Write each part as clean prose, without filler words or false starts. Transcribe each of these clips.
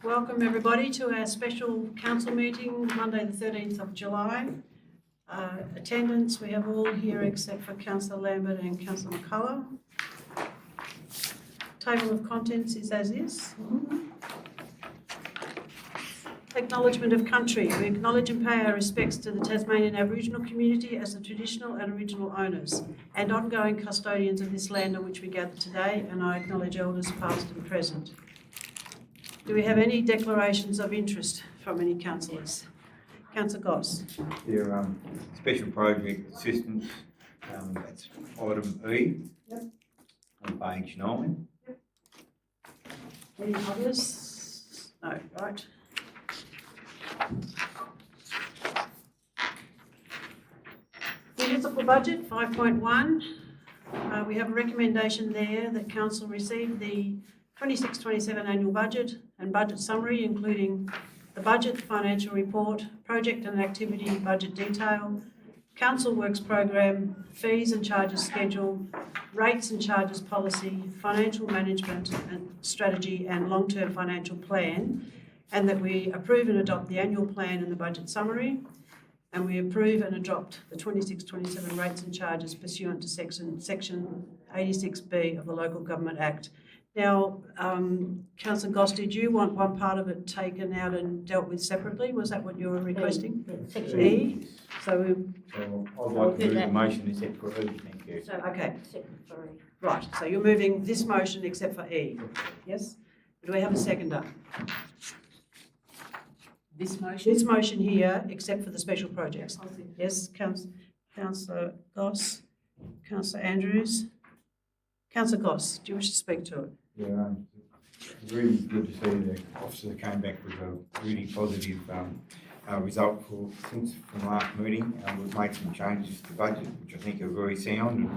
Welcome everybody to our special council meeting, Monday the 13th of July. Attendance, we have all here except for Councillor Lambert and Councillor McCullough. Table of contents is as is. Acknowledgement of country. We acknowledge and pay our respects to the Tasmanian Aboriginal community as the traditional and original owners and ongoing custodians of this land on which we gather today, and I acknowledge elders past and present. Do we have any declarations of interest from any councillors? Councillor Goss. Their special project assistance, that's item E. Yep. On page 9. Yep. Any others? No, right. Municipal budget 5.1. We have a recommendation there that council receive the 26-27 annual budget and budget summary, including the budget, financial report, project and activity budget detail, council works program, fees and charges schedule, rates and charges policy, financial management and strategy and long-term financial plan, and that we approve and adopt the annual plan and the budget summary, and we approve and adopt the 26-27 rates and charges pursuant to section 86B of the Local Government Act. Now, Councillor Goss, did you want one part of it taken out and dealt with separately? Was that what you were requesting? Section E? So I'd like to move the motion except for E, thank you. So, okay. except for E. Right, so you're moving this motion except for E, yes? Do we have a seconder? This motion? This motion here, except for the special projects. Yes, Councillor Goss, Councillor Andrews. Councillor Goss, do you wish to speak to it? Yeah, it's really good to see the officer came back with a really positive result from last meeting. We've made some changes to the budget, which I think are very sound and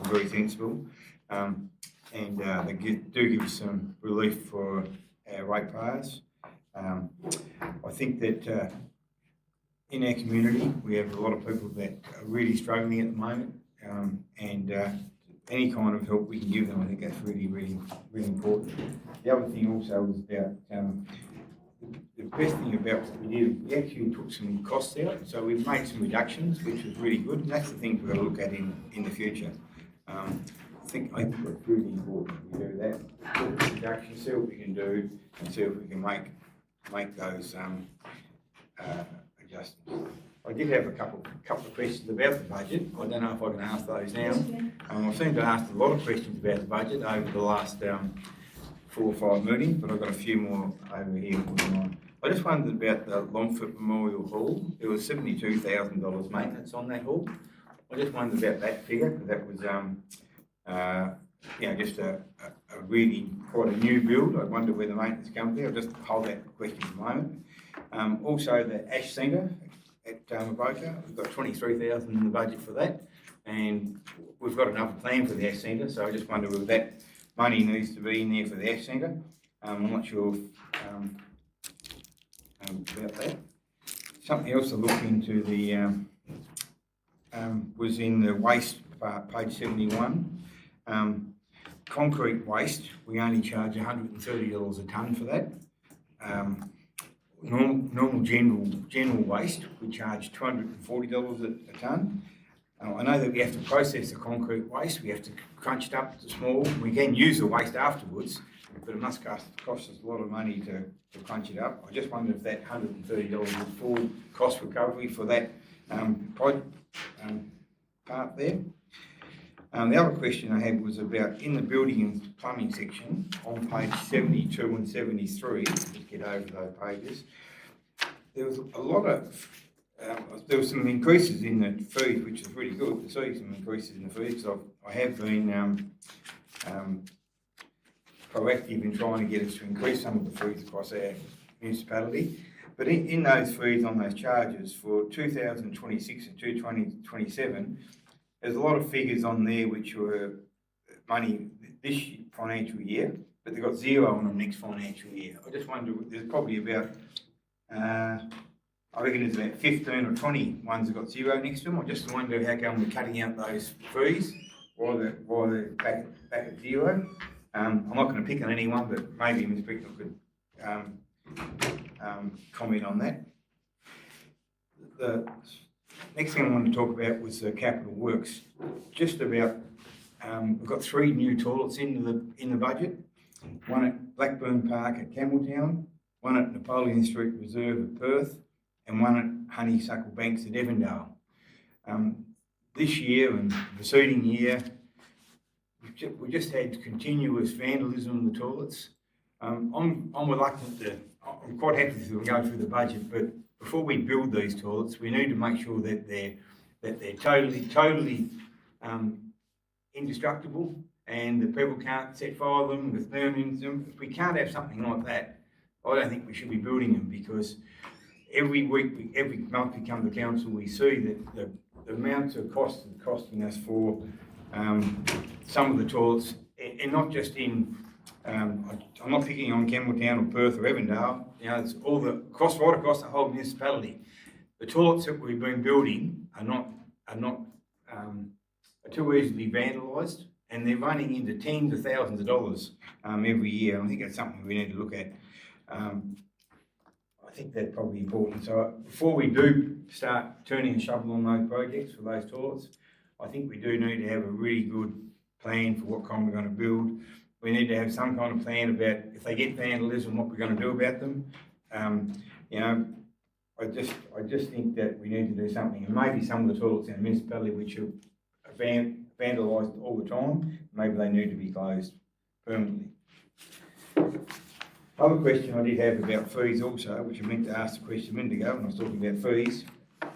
very sensible. And they do give us some relief for our ratepayers. I think that in our community we have a lot of people that are really struggling at the moment, and any kind of help we can give them, I think that's really important. The other thing also was about the best thing about what we did, we actually took some costs out, so we've made some reductions, which was really good, and that's the thing we're going to look at in the future. I think it's really important we do that. Reduction, see what we can do, and see if we can make those adjustments. I did have a couple of questions about the budget. I don't know if I can ask those now. I seem to ask a lot of questions about the budget over the last 4 or 5 meetings, but I've got a few more over here. I just wondered about the Longford Memorial Hall. There was $72,000 maintenance on that hall. I just wondered about that figure, because that was just a really quite a new build. I wonder where the maintenance company. I'll just hold that question for a moment. Also the Ash Centre at Avoca, we've got $23,000 in the budget for that, and we've got another plan for the Ash Centre, so I just wonder whether that money needs to be in there for the Ash Centre. I'm not sure about that. Something else to look into was in the waste part, page 71. Concrete waste, we only charge $130 a tonne for that. Normal general waste, we charge $240 a tonne. I know that we have to process the concrete waste, we have to crunch it up to small. We can use the waste afterwards, but it must cost us a lot of money to crunch it up. I just wonder if that $130 is full cost recovery for that part there. The other question I had was about in the building and plumbing section on page 72 and 73. Let's get over those pages. There was a lot of there were some increases in the fees, which is really good to see some increases in the fees, because I have been proactive in trying to get us to increase some of the fees across our municipality. But in those fees on those charges for 2026 and 2027, there's a lot of figures on there which were money this financial year, but they've got zero on them next financial year. I just wonder, there's probably about, I reckon there's about 15 or 20 ones that got zero next to them. I just wonder how come we're cutting out those fees, why they're back at zero. I'm not going to pick on anyone, but maybe Ms. Bricknell could comment on that. The next thing I wanted to talk about was the capital works. Just about, we've got 3 new toilets in the budget. One at Blackburn Park at Campbelltown, one at Napoleon Street Reserve at Perth, and one at Honeysuckle Banks at Evandale. This year and the preceding year, we just had continuous vandalism in the toilets. I'm reluctant to, I'm quite happy to go through the budget, but before we build these toilets, we need to make sure that they're totally indestructible, and that people can't set fire to them with burning them. If we can't have something like that, I don't think we should be building them, because every week, every month we come to council, we see that the amounts of cost it's costing us for some of the toilets, and not just in, I'm not picking on Campbelltown or Perth or Evandale, you know, it's all right across the whole municipality. The toilets that we've been building are too easily vandalised, and they're running into tens of thousands of dollars every year. And I think that's something we need to look at. I think that's probably important. So before we do start turning a shovel on those projects for those toilets, I think we do need to have a really good plan for what kind we're going to build. We need to have some kind of plan about if they get vandalism, what we're going to do about them. You know, I just think that we need to do something, and maybe some of the toilets in the municipality which are vandalised all the time, maybe they need to be closed permanently. Other question I did have about fees also, which I meant to ask the question a minute ago when I was talking about fees,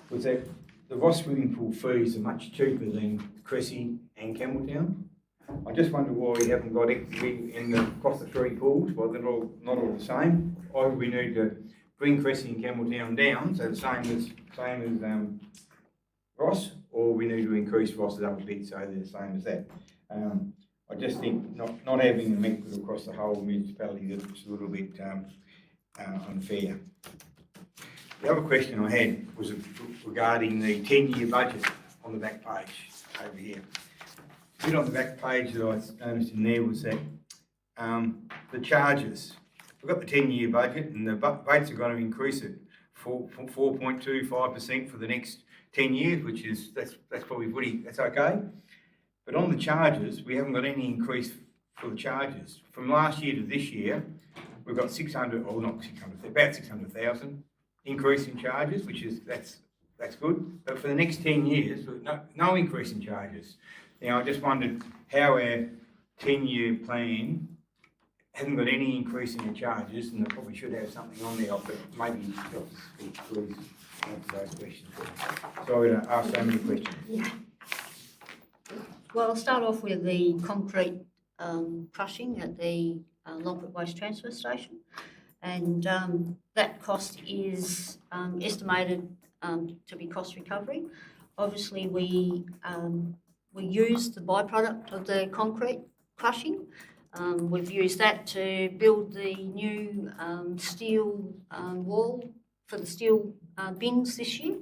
was that the Ross swimming pool fees are much cheaper than Cressy and Campbelltown. I just wonder why we haven't got equity across the 3 pools, why they're not all the same. Either we need to bring Cressy and Campbelltown down, so the same as Ross, or we need to increase Ross's up a bit so they're the same as that. I just think not having them equal across the whole municipality is a little bit unfair. The other question I had was regarding the 10-year budget on the back page over here. The bit on the back page that I noticed in there was that the charges. We've got the 10-year budget, and the rates are going to increase it for 4.25% for the next 10 years, which is that's probably that's okay. But on the charges, we haven't got any increase for the charges. From last year to this year, we've got about 600,000 increase in charges, which is that's good. But for the next 10 years, no increase in charges. Now, I just wondered how our 10-year plan hasn't got any increase in the charges, and they probably should have something on there, but maybe please answer those questions. Sorry to ask so many questions. Yeah. Well, I'll start off with the concrete crushing at the Longford Waste Transfer Station, and that cost is estimated to be cost recovery. Obviously, we use the byproduct of the concrete crushing. We've used that to build the new steel wall for the steel bins this year,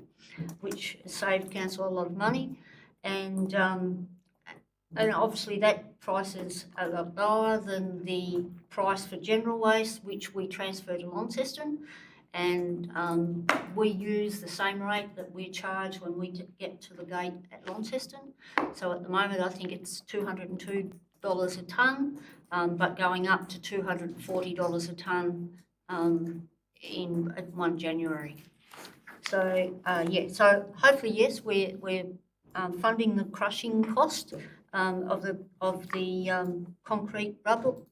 which has saved council a lot of money, and obviously that price is a lot lower than the price for general waste, which we transfer to Launceston, and we use the same rate that we charge when we get to the gate at Launceston. So at the moment I think it's $202 a tonne, but going up to $240 a tonne at 1 January. So so hopefully yes, we're funding the crushing cost of the concrete rubble,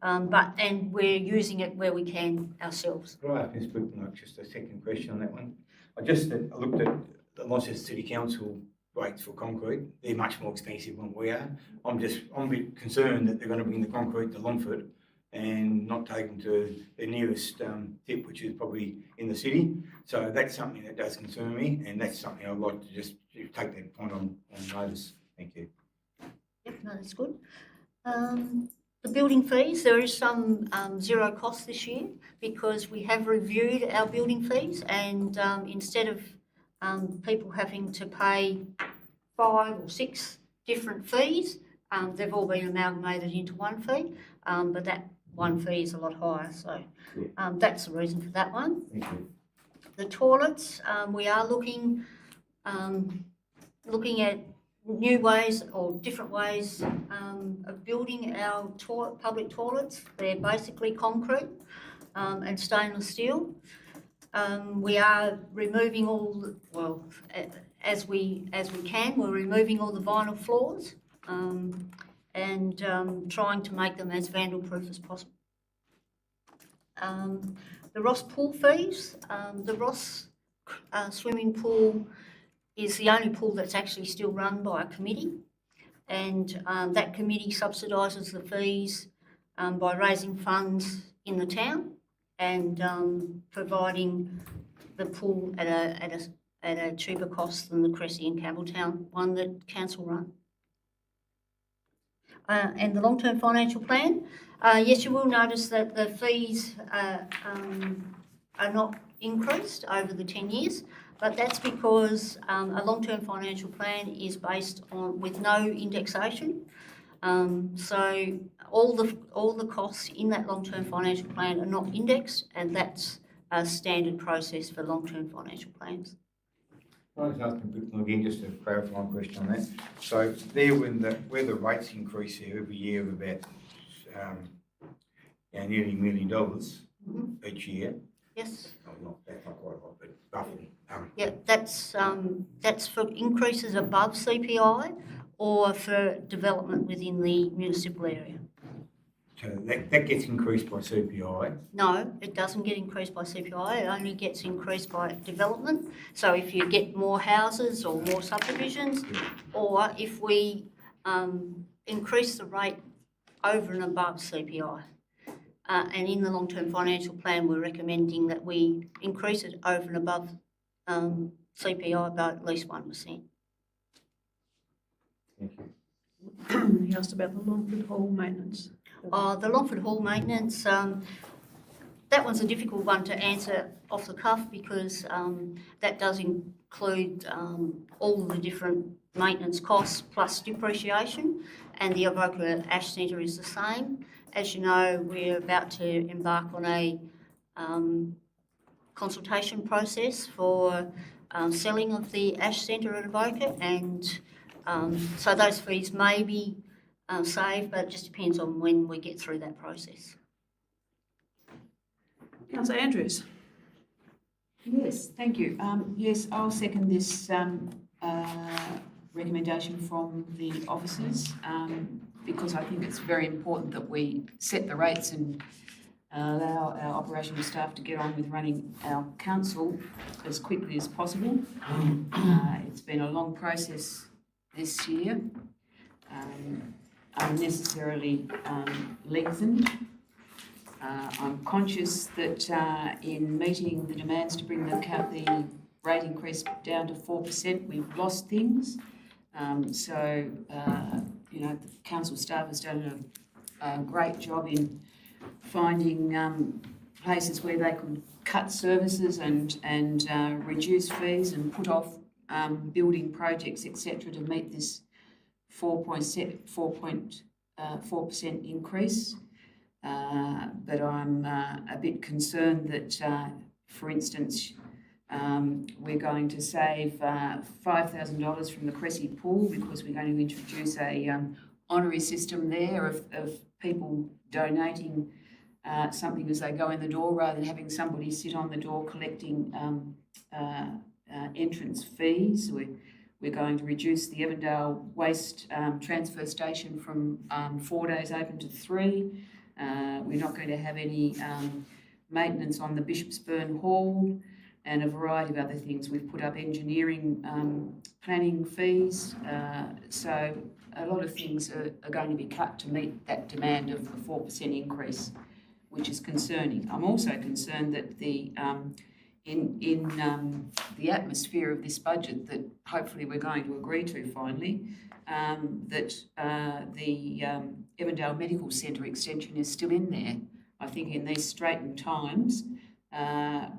and we're using it where we can ourselves. Could I ask Ms. Brickman just a second question on that one? I looked at the Launceston City Council rates for concrete. They're much more expensive than we are. I'm a bit concerned that they're going to bring the concrete to Longford and not take them to the nearest tip, which is probably in the city. So that's something that does concern me, and that's something I'd like to just take that point on notice. Thank you. Yep, no, that's good. The building fees, there is some zero cost this year because we have reviewed our building fees, and instead of people having to pay 5 or 6 different fees, they've all been amalgamated into one fee, but one fee is a lot higher, so that's the reason for that one. Thank you. The toilets, we are looking at new ways or different ways of building our public toilets. They're basically concrete and stainless steel. We are removing as we can, we're removing all the vinyl floors and trying to make them as vandal-proof as possible. The Ross pool fees, the Ross swimming pool is the only pool that's actually still run by a committee, and that committee subsidises the fees by raising funds in the town and providing the pool at a cheaper cost than the Cressy and Campbelltown one that council run. And the long-term financial plan, yes, you will notice that the fees are not increased over the 10 years, but that's because a long-term financial plan is based on with no indexation. So all the costs in that long-term financial plan are not indexed, and that's a standard process for long-term financial plans. I was asking again, just a clarifying question on that. So there, where the rates increase here every year of about nearly $1 million each year. Yes. That's not quite a lot, but roughly. Yeah, that's for increases above CPI or for development within the municipal area. So that gets increased by CPI. No, it doesn't get increased by CPI. It only gets increased by development. So if you get more houses or more subdivisions, or if we increase the rate over and above CPI. And in the long-term financial plan, we're recommending that we increase it over and above CPI by at least 1%. Thank you. He asked about the Longford Hall maintenance. The Longford Hall maintenance, that one's a difficult one to answer off the cuff because that does include all the different maintenance costs plus depreciation, and the Avoca Ash Centre is the same. As you know, we're about to embark on a consultation process for selling of the Ash Centre at Avoca, and so those fees may be saved, but it just depends on when we get through that process. Councillor Andrews. Yes, thank you. Yes, I'll second this recommendation from the officers because I think it's very important that we set the rates and allow our operational staff to get on with running our council as quickly as possible. It's been a long process this year, unnecessarily lengthened. I'm conscious that in meeting the demands to bring the rate increase down to 4%, we've lost things. The council staff has done a great job in finding places where they could cut services and reduce fees and put off building projects, etc., to meet this 4.4% increase. But I'm a bit concerned that, for instance, we're going to save $5,000 from the Cressy pool because we're going to introduce a honorary system there of people donating something as they go in the door rather than having somebody sit on the door collecting entrance fees. We're going to reduce the Evandale waste transfer station from 4 days open to 3. We're not going to have any maintenance on the Bishopsburn Hall and a variety of other things. We've put up engineering planning fees. So a lot of things are going to be cut to meet that demand of a 4% increase, which is concerning. I'm also concerned that in the atmosphere of this budget that hopefully we're going to agree to finally, that the Evandale Medical Centre extension is still in there. I think in these straitened times,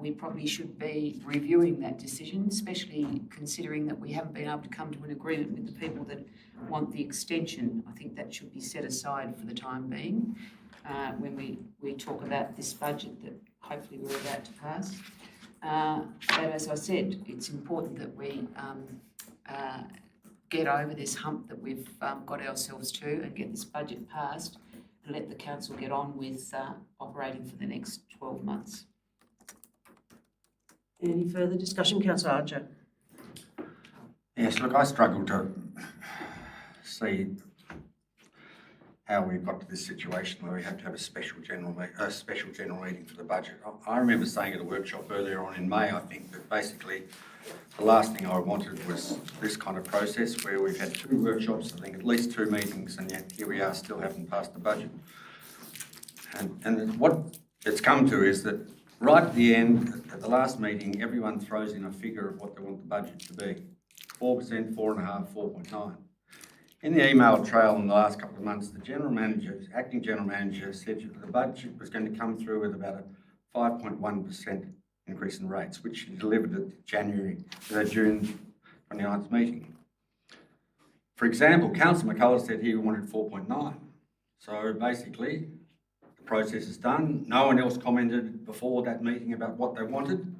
we probably should be reviewing that decision, especially considering that we haven't been able to come to an agreement with the people that want the extension. I think that should be set aside for the time being. when we talk about this budget that hopefully we're about to pass. But as I said, it's important that we get over this hump that we've got ourselves to and get this budget passed and let the council get on with operating for the next 12 months. Any further discussion, Councillor Archer? Yes, look, I struggle to see how we've got to this situation where we have to have a special general meeting for the budget. I remember saying at a workshop earlier on in May, I think, that basically the last thing I wanted was this kind of process where we've had 2 workshops, I think at least 2 meetings, and yet here we are still haven't passed the budget. And what it's come to is that right at the end, at the last meeting, everyone throws in a figure of what they want the budget to be. 4%, 4.5%, 4.9%. In the email trail in the last couple of months, the acting general manager said that the budget was going to come through with about a 5.1% increase in rates, which he delivered at June 29th meeting. For example, Councillor McCullough said he wanted 4.9. So basically, the process is done. No one else commented before that meeting about what they wanted.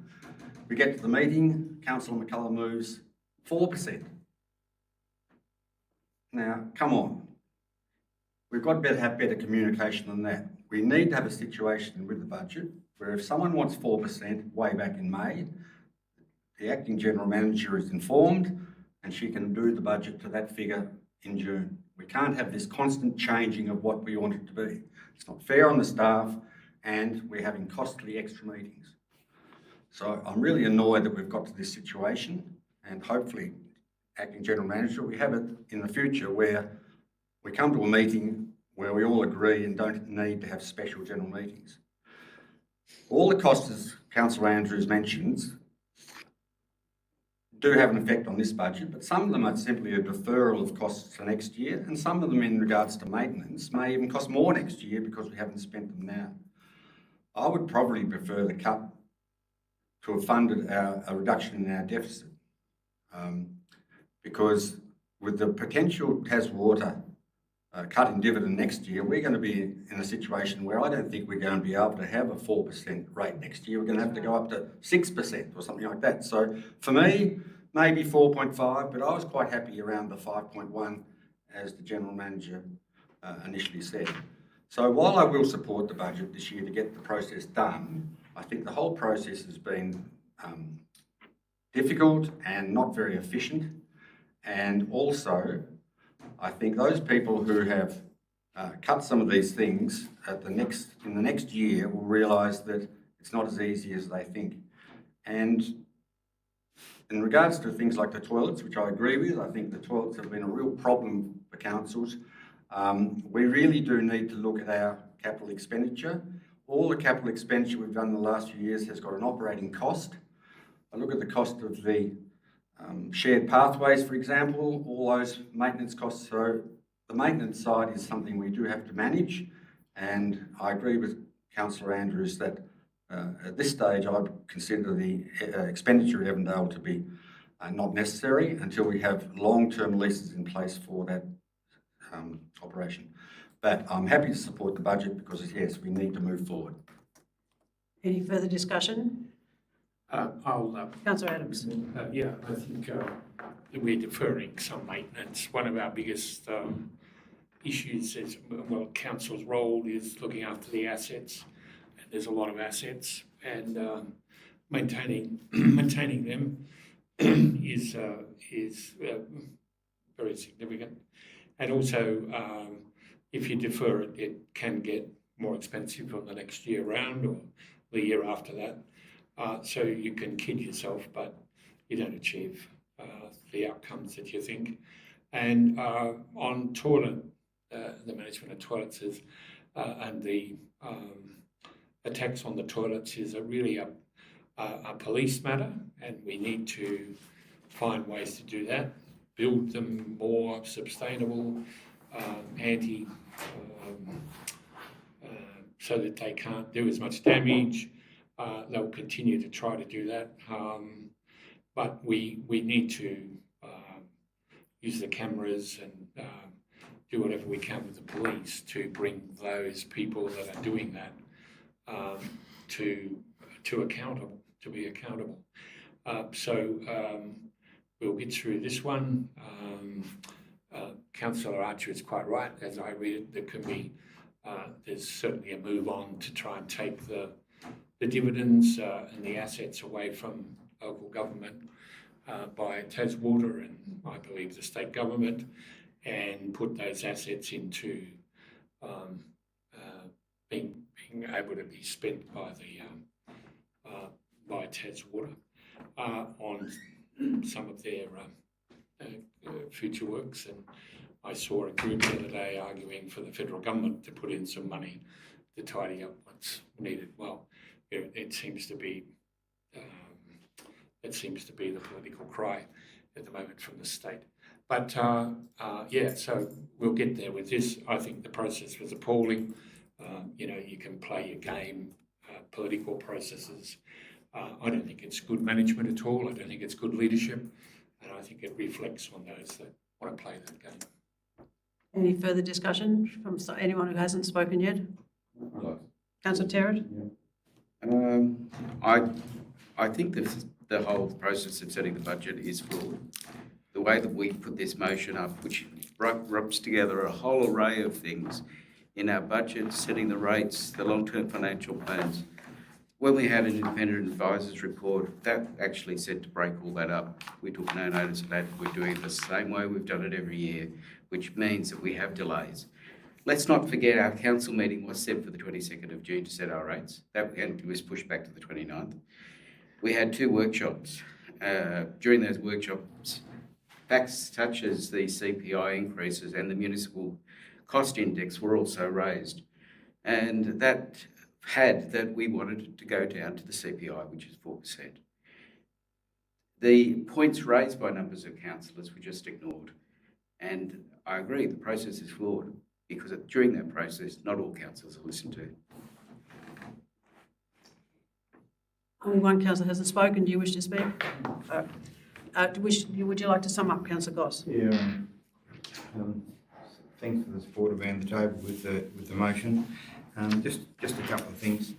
We get to the meeting, Councillor McCullough moves 4%. Now, come on. We've got to have better communication than that. We need to have a situation with the budget where if someone wants 4% way back in May, the acting general manager is informed and she can do the budget to that figure in June. We can't have this constant changing of what we want it to be. It's not fair on the staff and we're having costly extra meetings. So I'm really annoyed that we've got to this situation, and hopefully, acting general manager, we have it in the future where we come to a meeting where we all agree and don't need to have special general meetings. All the costs, as Councillor Andrews mentions, do have an effect on this budget, but some of them are simply a deferral of costs for next year, and some of them in regards to maintenance may even cost more next year because we haven't spent them now. I would probably prefer the cut to have funded a reduction in our deficit. Because with the potential Taswater cut in dividend next year, we're going to be in a situation where I don't think we're going to be able to have a 4% rate next year. We're going to have to go up to 6% or something like that. So for me, maybe 4.5, but I was quite happy around the 5.1 as the General Manager initially said. So while I will support the budget this year to get the process done, I think the whole process has been difficult and not very efficient. And also, I think those people who have cut some of these things in the next year will realise that it's not as easy as they think. And in regards to things like the toilets, which I agree with, I think the toilets have been a real problem for councils. We really do need to look at our capital expenditure. All the capital expenditure we've done in the last few years has got an operating cost. I look at the cost of the shared pathways, for example, all those maintenance costs. So the maintenance side is something we do have to manage, and I agree with Councillor Andrews that at this stage I'd consider the expenditure at Evandale to be not necessary until we have long-term leases in place for that operation. But I'm happy to support the budget because, yes, we need to move forward. Any further discussion? Councillor Adams. Yeah, I think we're deferring some maintenance. One of our biggest issues is, well, council's role is looking after the assets, and there's a lot of assets, and maintaining them is very significant. And also, if you defer it, it can get more expensive on the next year round or the year after that. So you can kid yourself, but you don't achieve the outcomes that you think. And on toilet, the management of toilets is, and the attacks on the toilets is really a police matter, and we need to find ways to do that, build them more sustainable, so that they can't do as much damage. They'll continue to try to do that, but we need to use the cameras and do whatever we can with the police to bring those people that are doing that to be accountable. We'll get through this one. Councillor Archer is quite right. As I read it, there can be there's certainly a move on to try and take the dividends and the assets away from local government by Taswater and I believe the state government, and put those assets into being able to be spent by by Taswater on some of their future works. And I saw a group the other day arguing for the federal government to put in some money to tidy up what's needed. Well, it seems to be the political cry at the moment from the state. But so we'll get there with this. I think the process was appalling. You can play your game, political processes. I don't think it's good management at all. I don't think it's good leadership, and I think it reflects on those that want to play that game. Any further discussion from anyone who hasn't spoken yet? Councillor Terrett? I think the whole process of setting the budget is flawed. The way that we put this motion up, which rubs together a whole array of things in our budget, setting the rates, the long-term financial plans. When we had an independent advisor's report, that actually said to break all that up. We took no notice of that. We're doing it the same way we've done it every year, which means that we have delays. Let's not forget our council meeting was set for the 22nd of June to set our rates. That was pushed back to the 29th. We had 2 workshops. During those workshops, facts such as the CPI increases and the municipal cost index were also raised. And that had that we wanted it to go down to the CPI, which is 4%. The points raised by numbers of councillors were just ignored. And I agree, the process is flawed because during that process, not all councillors are listened to. Only one councillor hasn't spoken. Do you wish to speak? Would you like to sum up, Councillor Goss? Yeah. Thanks for the support around the table with the motion. Just a couple of things.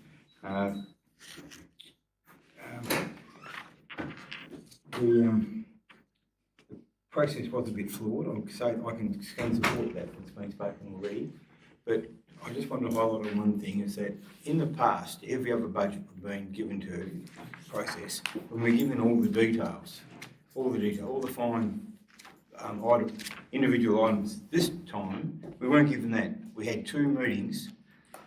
The process was a bit flawed. I can support that. It's been spoken already. But I just want to highlight on one thing, is that in the past, every other budget we've been given to process, when we're given all the details, all the fine individual items. This time, we weren't given that. We had 2 meetings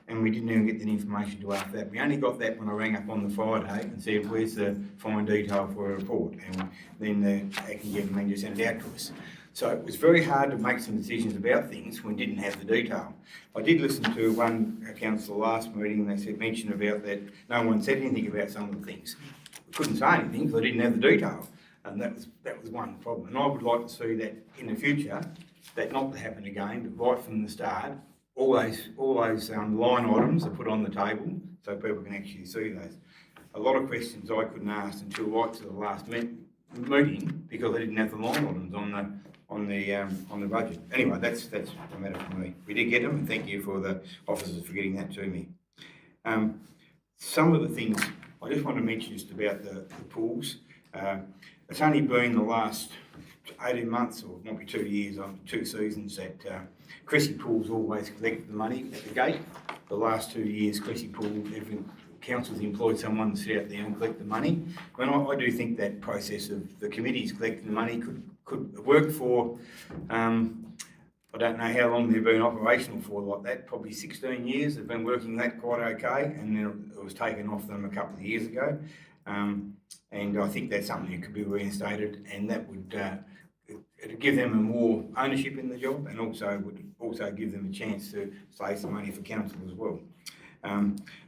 and we didn't even get the information to after that. We only got that when I rang up on the Friday and said, where's the fine detail for a report? And then the acting gentleman just sent it out to us. So it was very hard to make some decisions about things when we didn't have the detail. I did listen to one councillor last meeting and they mentioned about that no one said anything about some of the things. We couldn't say anything because I didn't have the detail. And that was one problem. And I would like to see that in the future, that not to happen again, but right from the start, all those line items are put on the table so people can actually see those. A lot of questions I couldn't ask until right to the last meeting because I didn't have the line items on the budget. Anyway, that's the matter for me. We did get them, and thank you for the officers for getting that to me. Some of the things I just want to mention just about the pools. It's only been the last 18 months, or it might be 2 years, 2 seasons, that Cressy Pool's always collected the money at the gate. The last 2 years, Cressy Pool, every council's employed someone to sit out there and collect the money. When I do think that process of the committees collecting the money could work for, I don't know how long they've been operational for like that, probably 16 years. They've been working that quite okay, and then it was taken off them a couple of years ago. And I think that's something that could be reinstated, and that would it'd give them a more ownership in the job, and would also give them a chance to save some money for council as well.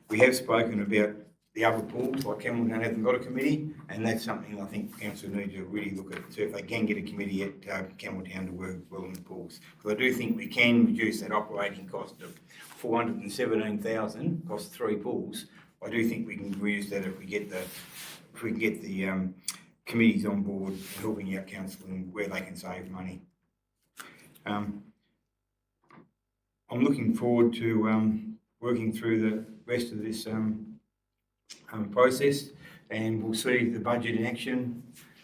We have spoken about the other pools, like Campbelltown hasn't got a committee, and that's something I think council need to really look at, see if they can get a committee at Campbelltown to work well in the pools. Because I do think we can reduce that operating cost of $417,000 across 3 pools. I do think we can reduce that if we get the committees on board helping out council and where they can save money. I'm looking forward to working through the rest of this process, and we'll see the budget in action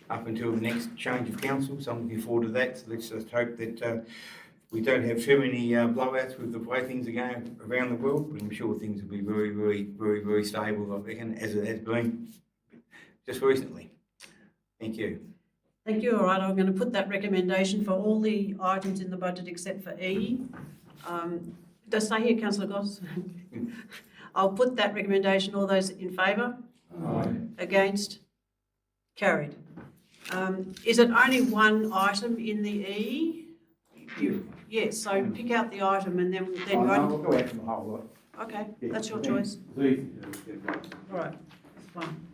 up until the next change of council. So I'm looking forward to that. So let's just hope that we don't have too many blowouts with the way things are going around the world, but I'm sure things will be very, very, very, very stable, I reckon, as it has been just recently. Thank you. Thank you. All right, I'm going to put that recommendation for all the items in the budget except for E. Does stay here, councillor Goss? I'll put that recommendation. All those in favour? Aye. Against? Carried. Is it only one item in the E? Yes, so pick out the item and then Oh, you no, only... we'll go out from the whole lot. Okay, Yeah, that's your I think choice. it's easy to get right. All right, that's fine.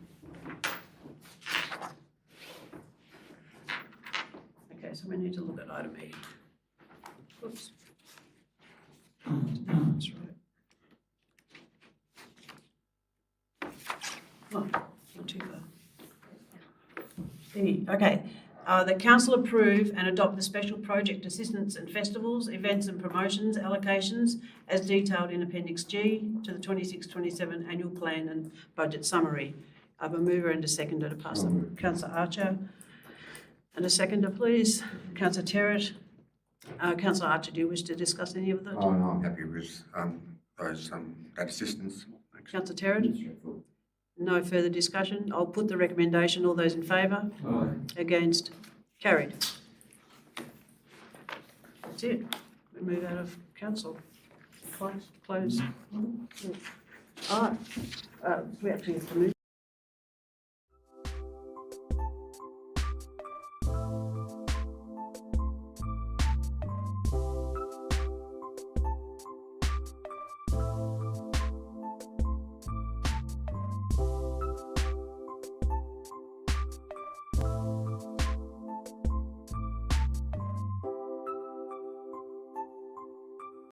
Okay, so we need to look at item E. Whoops. That's right. Oh, not too far. E, okay. The council approve and adopt the special project assistance and festivals, events and promotions allocations as detailed in Appendix G to the 26-27 annual plan and budget summary. I have a mover and a seconder to pass them. Councillor Archer. And a seconder, please. Councillor Terrett. Councillor Archer, do you wish to discuss any of that? Oh, no, I'm happy with that assistance. Councillor Terrett? No further discussion. I'll put the recommendation. All those in favour? Aye. Against? Carried. That's it. We move out of council. Close. All right. We actually have to move.